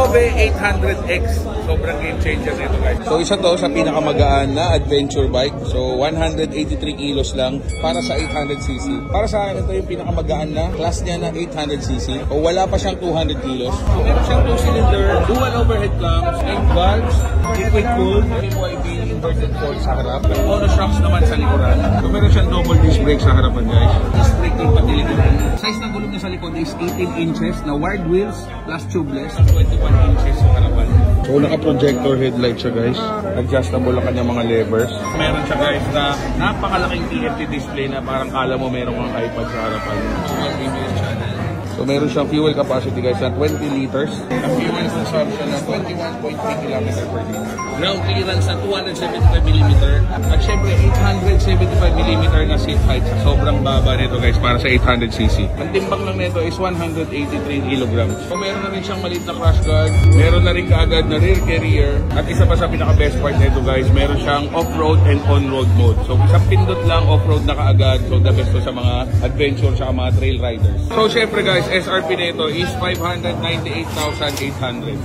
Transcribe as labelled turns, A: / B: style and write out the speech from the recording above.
A: Kobe 800X. Sobrang game changer nito guys. So isa to sa pinakamagaan na adventure bike. So 183 kilos lang para sa 800cc. Para sa akin ito yung pinakamagaan na class niya na 800cc. O wala pa siyang 200 kilos. So meron siyang 2-cylinder, dual overhead clamps, 8 valves, liquid cooled, MYB inverted fold sa harap. Monoshocks naman sa likuran. So meron siyang double disc brake sa harapan guys. Disc brake yung pati likuran. Size ng gulong niya sa likod is 18 inches na wired wheels plus tubeless. 21 inches sa harapan. So naka-projector headlight siya guys. Adjustable ang kanyang mga levers. Meron siya guys na napakalaking TFT display na parang kala mo meron kang iPad sa harapan. So meron siyang fuel capacity guys na 20 liters. Ang fuel consumption na 21.3 km per liter. Ground clearance na 275mm. At syempre 875mm na seat height. Sobrang baba nito guys para sa 800cc. Ang timbang lang nito is 183 kg. So meron na rin siyang maliit na crash guard. Meron na rin kaagad na rear carrier. At isa pa sa pinaka best part nito guys, meron siyang off-road and on-road mode. So isang pindot lang off-road na kaagad. So the best to sa mga adventure sa mga trail riders. So syempre guys, SRP nito is 598,800.